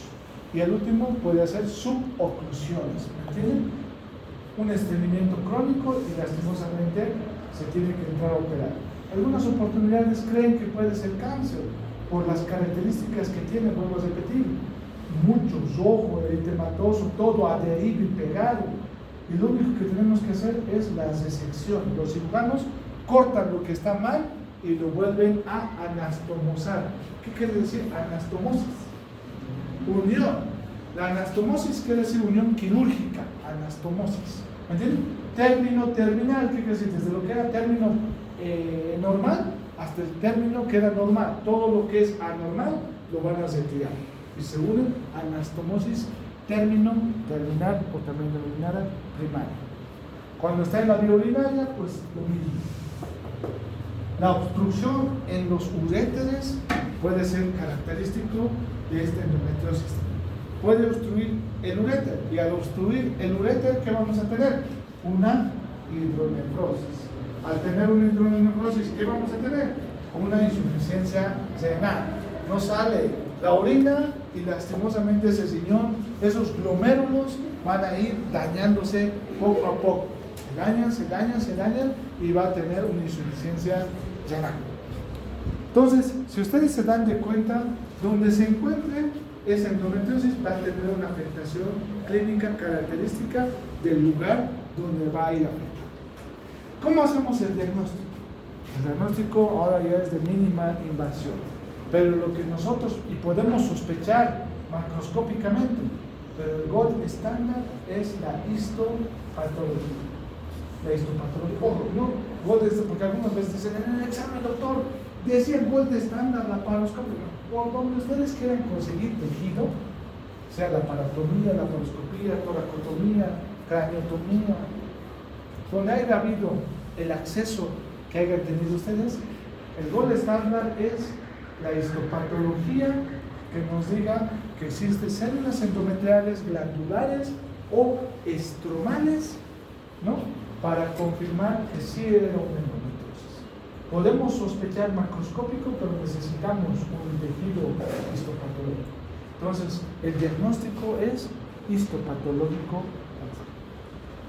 Speaker 1: Y el último puede hacer suboclusiones, ¿me entienden? Un estreñimiento crónico y lastimosamente se tiene que entrar a operar. Algunas oportunidades creen que puede ser cáncer por las características que tiene, vuelvo a repetir. Muchos ojos, eritematoso, todo adherido y pegado. Y lo único que tenemos que hacer es la resección. Los cirujanos cortan lo que está mal y lo vuelven a anastomosar. ¿Qué quiere decir anastomosis? Unión. La anastomosis quiere decir unión quirúrgica. Anastomosis. ¿Me entienden? Término terminal, ¿qué quiere decir? Desde lo que era término normal hasta el término que era normal. Todo lo que es anormal lo van a retirar. Y se unen anastomosis término, terminal o también denominada primaria. Cuando está en la vía urinaria, pues lo mismo. La obstrucción en los uréteres puede ser característico de esta endometriosis. Puede obstruir el uréter, y al obstruir el uréter, ¿qué vamos a tener? Una hidronefrosis. Al tener una hidronefrosis, ¿qué vamos a tener? Una insuficiencia renal. No sale la orina y lastimosamente ese riñón, esos glomérulos van a ir dañándose poco a poco. Se dañan y va a tener una insuficiencia renal. Entonces, si ustedes se dan de cuenta, donde se encuentre esa endometriosis va a tener una afectación clínica característica del lugar donde va a ir a afectar. ¿Cómo hacemos el diagnóstico? El diagnóstico ahora ya es de mínima invasión. Pero lo que nosotros, y podemos sospechar macroscópicamente, pero el gold estándar es la patología. La histopatología. Ojo, no, porque algunas veces dicen en el examen, doctor, decía el gol de estándar, la paroscopia. Por donde ustedes quieran conseguir tejido, sea la paratomía, la paroscopía, toracotomía, craniotomía, donde haya habido el acceso que hayan tenido ustedes, el gol estándar es la histopatología que nos diga que existen células endometriales glandulares o estromales, ¿no? Para confirmar que sí era una endometriosis. Podemos sospechar macroscópico, pero necesitamos un tejido histopatológico. Entonces, el diagnóstico es histopatológico.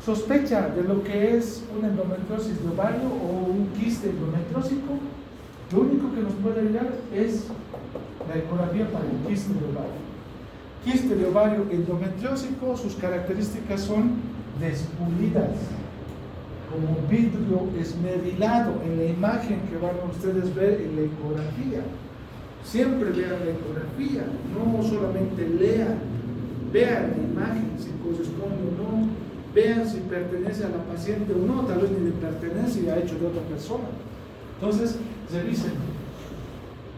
Speaker 1: Sospecha de lo que es una endometriosis de ovario o un quiste endometriósico, lo único que nos puede ayudar es la ecografía para el quiste de ovario. Quiste de ovario endometriósico, sus características son despulidas, como vidrio esmerilado en la imagen que van a ustedes ver en la ecografía. Siempre vean la ecografía, no solamente lean, vean la imagen si corresponde o no, vean si pertenece a la paciente o no, tal vez ni le pertenece y ha hecho de otra persona. Entonces, revisen,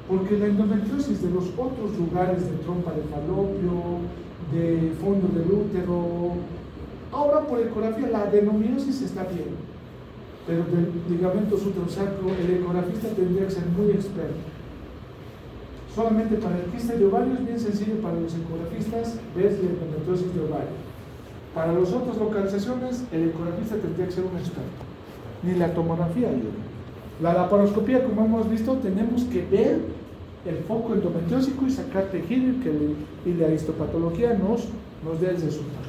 Speaker 1: porque la endometriosis de los otros lugares de trompa de falopio, de fondo del útero, ahora por ecografía la adenomiosis está bien, pero del ligamento útero-sacro el ecografista tendría que ser muy experto. Solamente para el quiste de ovario es bien sencillo para los ecografistas ver la endometriosis de ovario. Para las otras localizaciones el ecografista tendría que ser un experto. Ni la tomografía ayuda. La laparoscopía, como hemos visto, tenemos que ver el foco endometriósico y sacar tejido y la histopatología nos dé el resultado.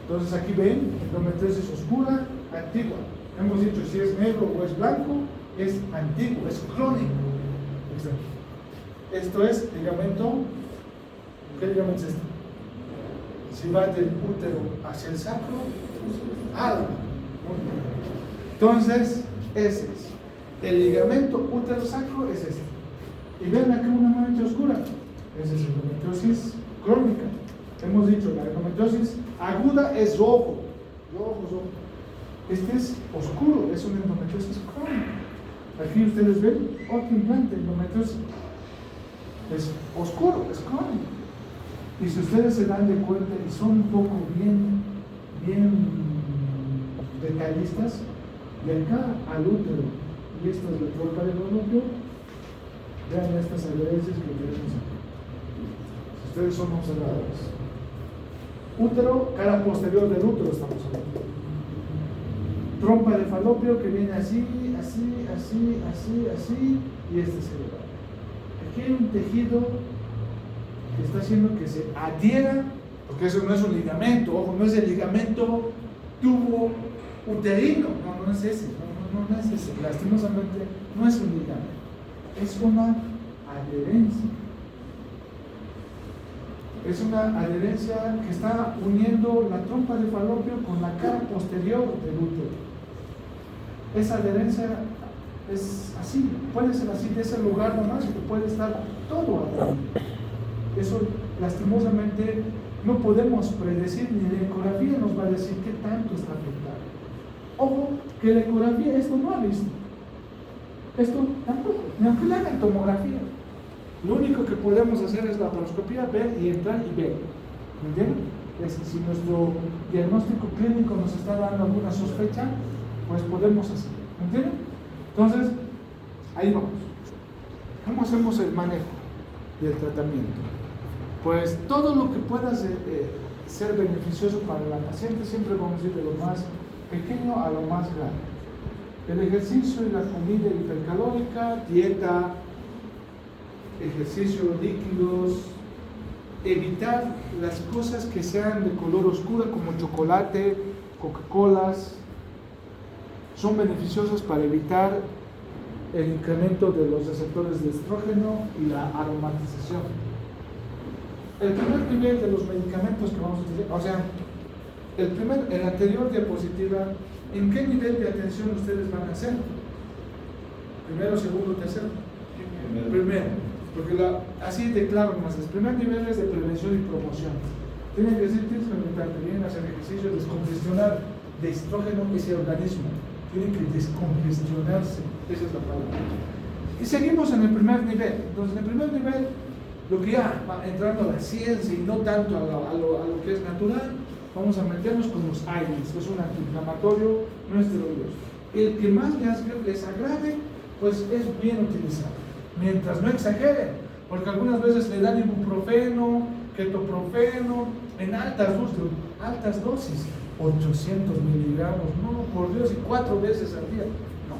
Speaker 1: Entonces aquí ven endometriosis oscura, antigua. Hemos dicho si es negro o es blanco, es antiguo, es crónico. Esto es ligamento. ¿Qué ligamento es este? Si va del útero hacia el sacro, álamo. Entonces, ese es. El ligamento útero-sacro es este. Y ven acá una mancha oscura. Esa es endometriosis crónica. Hemos dicho, la endometriosis aguda es rojo. Rojo. Este es oscuro, es una endometriosis crónica. Aquí ustedes ven otro implante, endometriosis. Es oscuro, es crónico. Y si ustedes se dan de cuenta y son un poco bien detallistas, de acá al útero y esta es la trompa de falopio, vean estas adherencias que tenemos aquí. Si ustedes son observadores, útero, cara posterior del útero estamos hablando. Trompa de falopio que viene así, y este es el ovario. Aquí hay un tejido que está haciendo que se adhiera, porque eso no es un ligamento, ojo, no es el ligamento tubo uterino, no es ese, no es ese, lastimosamente no es un ligamento, es una adherencia. Es una adherencia que está uniendo la trompa de falopio con la cara posterior del útero. Esa adherencia es así, puede ser así, de ese lugar nomás, que puede estar todo adherido. Eso, lastimosamente, no podemos predecir, ni la ecografía nos va a decir qué tanto está afectado. Ojo, que la ecografía esto no ha visto. Esto tampoco, ni aunque le hagan tomografía. Lo único que podemos hacer es la laparoscopía, ver y entrar y ver. ¿Me entienden? Es que si nuestro diagnóstico clínico nos está dando alguna sospecha, pues podemos hacer. ¿Me entienden? Entonces, ahí vamos. ¿Cómo hacemos el manejo y el tratamiento? Pues todo lo que pueda ser beneficioso para la paciente, siempre vamos a ir de lo más pequeño a lo más grande. El ejercicio y la comida hipercalórica, dieta, ejercicio, líquidos, evitar las cosas que sean de color oscuro como chocolate, Coca-Colas, son beneficiosas para evitar el incremento de los receptores de estrógeno y la aromatización. El primer nivel de los medicamentos que vamos a utilizar, o sea, en la anterior diapositiva, ¿en qué nivel de atención ustedes van a hacer? ¿Primero, segundo, tercero? Primero, porque así de claro más, el primer nivel es de prevención y promoción. Tienes que alimentarte bien, hacer ejercicio, descongestionar de estrógeno ese organismo. Tiene que descongestionarse, esa es la palabra. Y seguimos en el primer nivel. Entonces, en el primer nivel, lo que ya va entrando a la ciencia y no tanto a lo que es natural, vamos a meternos con los aires, que es un antiinflamatorio, no esteroides. El que más les agrade, pues es bien utilizado, mientras no exageren, porque algunas veces le dan ibuprofeno, ketoprofeno, en altas dosis, 800 miligramos, no, por Dios, y 4 veces al día, no.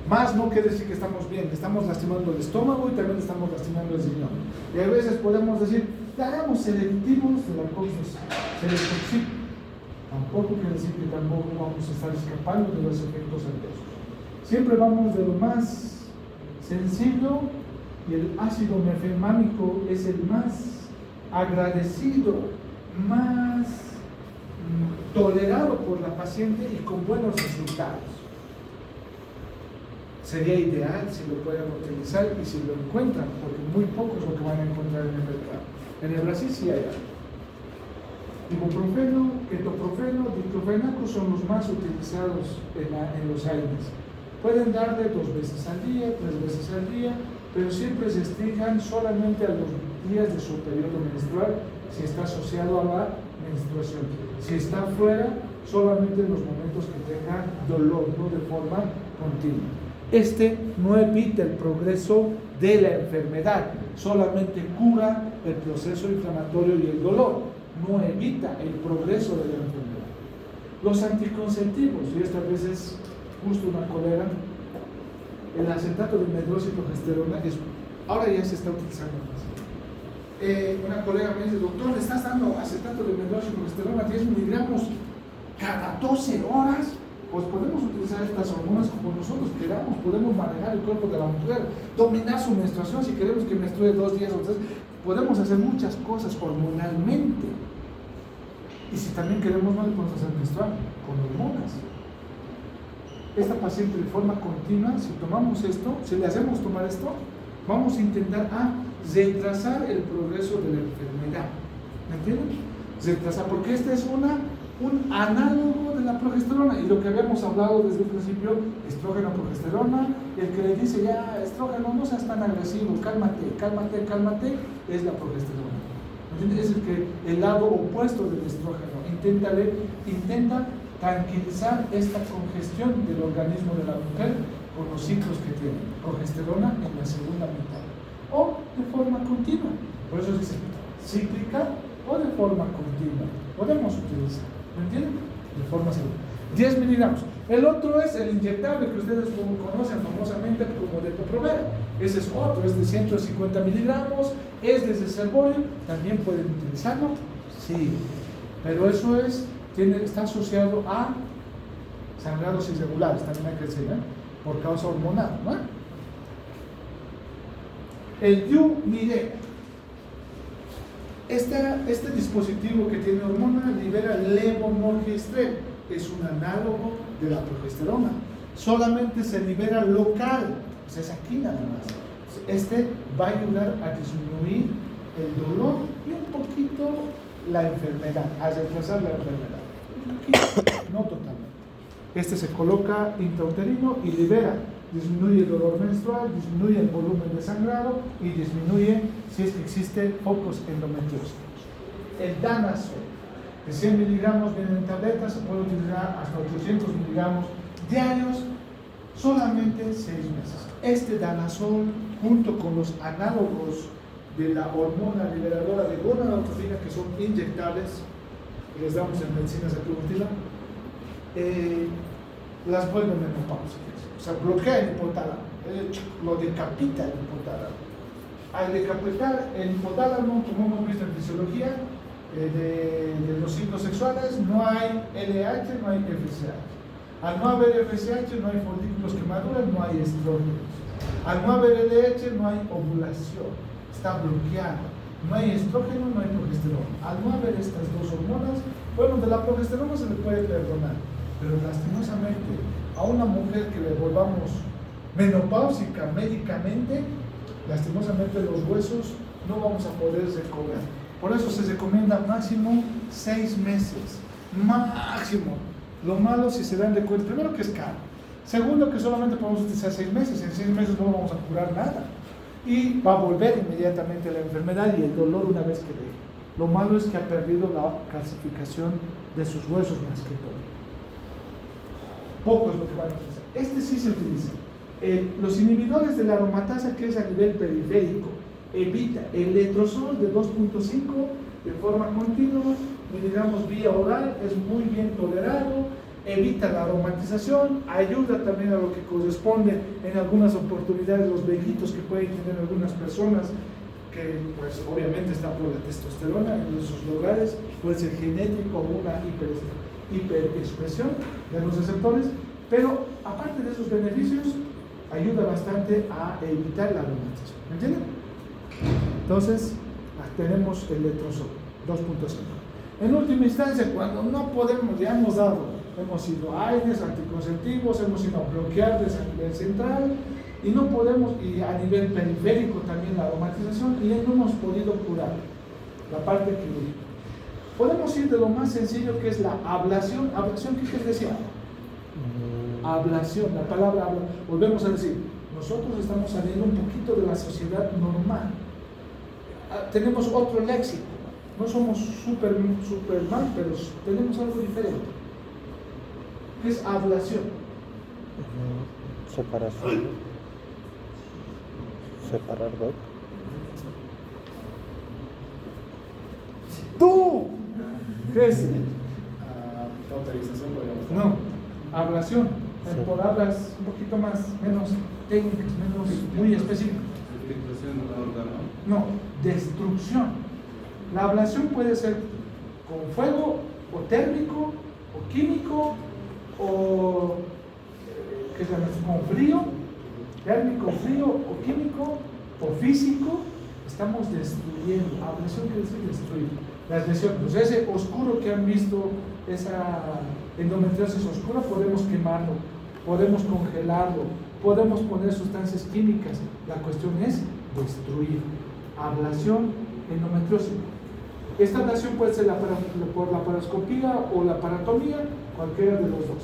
Speaker 1: Más no quiere decir que estamos bien, estamos lastimando el estómago y también estamos lastimando el riñón. Y a veces podemos decir, hagamos selectivos de la cosa, selectivos. Tampoco quiere decir que tampoco vamos a estar escapando de los efectos adversos. Siempre vamos de lo más sencillo, y el ácido mefenmámico es el más agradecido, más tolerado por la paciente y con buenos resultados. Sería ideal si lo puedan utilizar y si lo encuentran, porque muy pocos lo que van a encontrar en el mercado. En el Brasil sí hay algo. Ibuprofeno, ketoprofeno, diclofenaco son los más utilizados en los AINES. Pueden darle 2 veces al día, 3 veces al día, pero siempre se estrijan solamente a los días de su periodo menstrual, si está asociado a la menstruación. Si está fuera, solamente en los momentos que tenga dolor, no de forma continua. Este no evita el progreso de la enfermedad, solamente cura el proceso inflamatorio y el dolor, no evita el progreso de la enfermedad. Los anticonceptivos, y esta vez es justo una colega, el acetato de medroxiprogesterona, ahora ya se está utilizando más. Una colega me dice, doctor, le estás dando acetato de medroxiprogesterona 10 miligramos cada 12 horas. Pues podemos utilizar estas hormonas como nosotros queramos, podemos manejar el cuerpo de la mujer, dominar su menstruación si queremos que menstrue 2 días o 3, podemos hacer muchas cosas hormonalmente. Y si también queremos más, podemos hacer menstruar con hormonas. Esta paciente de forma continua, si tomamos esto, si le hacemos tomar esto, vamos a intentar retrasar el progreso de la enfermedad. ¿Me entienden? Retrasar, porque este es un análogo de la progesterona, y lo que habíamos hablado desde el principio, estrógeno, progesterona, el que le dice ya estrógeno, no seas tan agresivo, cálmate, es la progesterona. ¿Entiendes? Es el lado opuesto del estrógeno. Intenta tranquilizar esta congestión del organismo de la mujer con los ciclos que tiene. Progesterona en la segunda mitad o de forma continua. Por eso dice cíclica o de forma continua. Podemos utilizar. ¿Me entienden? De forma segura. 10 miligramos. El otro es el inyectable que ustedes conocen famosamente como Depo-Provera. Ese es otro, es de 150 miligramos, es de Zerbol. ¿También pueden utilizarlo? Sí. Pero eso está asociado a sangrados irregulares, también hay que decir, por causa hormonal, ¿no? El Humira. Este dispositivo que tiene hormona libera levonorgestrel, es un análogo de la progesterona, solamente se libera local, o sea, es aquí nada más. Este va a ayudar a disminuir el dolor y un poquito la enfermedad, a retrasar la enfermedad, un poquito, no totalmente. Este se coloca intrauterino y libera, disminuye el dolor menstrual, disminuye el volumen de sangrado y disminuye si es que existen focos endometriósicos. El Danazol, de 100 miligramos viene en tabletas, se puede utilizar hasta 800 miligramos diarios, solamente 6 meses. Este Danazol, junto con los análogos de la hormona liberadora de gonadotropina, que son inyectables, que les damos en medicina reproductiva, las vuelven menopáusicas. O sea, bloquea el hipotálamo, lo decapita el hipotálamo. Al decapitar el hipotálamo, como hemos visto en fisiología de los ciclos sexuales, no hay LH, no hay FSH. Al no haber FSH, no hay folículos que maduran, no hay estrógenos. Al no haber LH, no hay ovulación, está bloqueado. No hay estrógeno, no hay progesterona. Al no haber estas dos hormonas, bueno, de la progesterona se le puede perdonar, pero lastimosamente a una mujer que le volvamos menopáusica médicamente, lastimosamente los huesos no vamos a poder recobrar. Por eso se recomienda máximo 6 meses. Máximo. Lo malo si se dan de cuenta, primero que es caro. Segundo que solamente podemos utilizar 6 meses. En 6 meses no vamos a curar nada. Y va a volver inmediatamente la enfermedad y el dolor una vez que deje. Lo malo es que ha perdido la calcificación de sus huesos más que todo. Poco es lo que van a utilizar. Este sí se utiliza. Los inhibidores de la aromatasa, que es a nivel periférico, evita el letrozol de 2.5 de forma continua, miligramos vía oral, es muy bien tolerado, evita la aromatización, ayuda también a lo que corresponde en algunas oportunidades los vellitos que pueden tener algunas personas que pues obviamente está por la testosterona en esos lugares, puede ser genético o una hiperexpresión de los receptores, pero aparte de esos beneficios ayuda bastante a evitar la aromatización, ¿me entienden? Entonces tenemos el letrozol 2.5. En última instancia, cuando no podemos, ya hemos ido a AINES, anticonceptivos, hemos ido a bloquearles a nivel central y no podemos, y a nivel periférico también la aromatización, y ya no hemos podido curar la parte quirúrgica. Podemos ir de lo más sencillo, que es la ablación. ¿Ablación qué quiere decir? Ablación, la palabra habla. Volvemos a decir, nosotros estamos saliendo un poquito de la sociedad normal. Tenemos otro léxico. No somos Superman, pero tenemos algo diferente. ¿Qué es ablación?
Speaker 2: Separación. Separar dos.
Speaker 1: ¡Tú! ¿Qué es?
Speaker 3: Cauterización, podríamos decir.
Speaker 1: No, ablación.
Speaker 2: Sí.
Speaker 1: Por hablas un poquito más, menos técnicas, menos muy específicas.
Speaker 3: Filtración de órgano.
Speaker 1: No, destrucción. La ablación puede ser con fuego, o térmico, o químico, o ¿qué se llama? Con frío, térmico, frío, o químico, o físico. Estamos destruyendo. Ablación quiere decir destruir. Las lesiones, pues ese oscuro que han visto, esa endometriosis oscura, podemos quemarlo, podemos congelarlo, podemos poner sustancias químicas. La cuestión es destruir. Ablación endometriosis. Esta ablación puede ser por la paroscopía o la paratomía, cualquiera de los dos.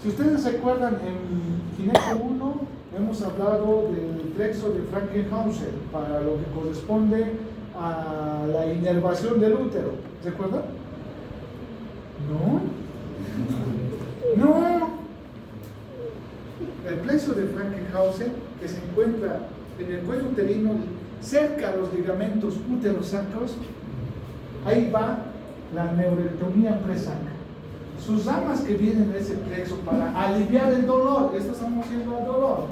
Speaker 1: Si ustedes recuerdan, en Gineco 1 hemos hablado del plexo de Frankenhausen para lo que corresponde a la inervación del útero. ¿Recuerdan? No. No. El plexo de Frankenhausen, que se encuentra en el cuello uterino, cerca de los ligamentos uterosacros, ahí va la neurectomía presacra. Sus ramas que vienen de ese plexo para aliviar el dolor, esto estamos haciendo al dolor,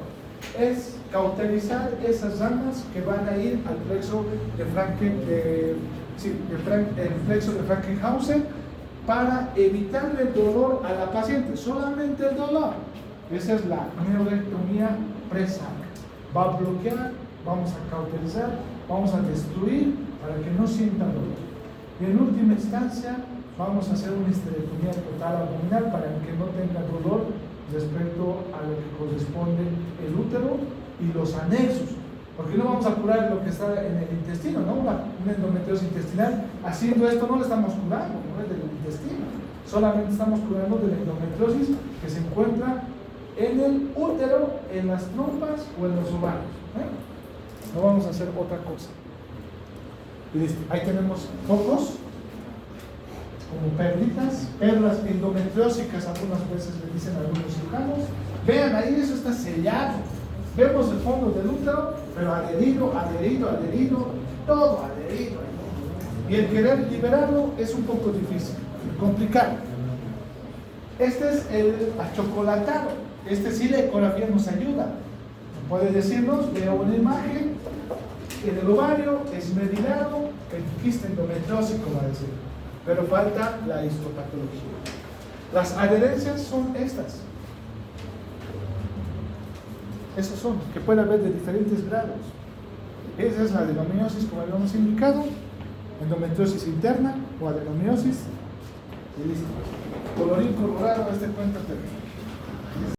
Speaker 1: es cauterizar esas ramas que van a ir al plexo el plexo de Frankenhausen para evitar el dolor a la paciente, solamente el dolor. Esa es la neurectomía presacra. Va a bloquear, vamos a cauterizar, vamos a destruir para que no sientan dolor. Y en última instancia, vamos a hacer una histerectomía total abdominal para que no tenga dolor respecto a lo que corresponde el útero y los anexos. Porque no vamos a curar lo que está en el intestino, ¿no? Una endometriosis intestinal. Haciendo esto no le estamos curando, no es del intestino. Solamente estamos curando de la endometriosis que se encuentra en el útero, en las trompas o en los ovarios. No vamos a hacer otra cosa. Y listo. Ahí tenemos focos, como perlitas, perlas endometriósicas, algunas veces le dicen a algunos cirujanos. Vean ahí, eso está sellado. Vemos el fondo del útero, pero adherido, todo adherido. Y el querer liberarlo es un poco difícil, complicado. Este es el achocolatado. Este sí, la ecografía nos ayuda. Puede decirnos, veo una imagen, en el ovario es medilado, el quiste endometriósico va a decir. Pero falta la histopatología. Las adherencias son estas. Esas son, que puede haber de diferentes grados. Esa es la adenomiosis, como habíamos indicado, endometriosis interna o adenomiosis. Y listo. Colorín colorado, este cuento termina.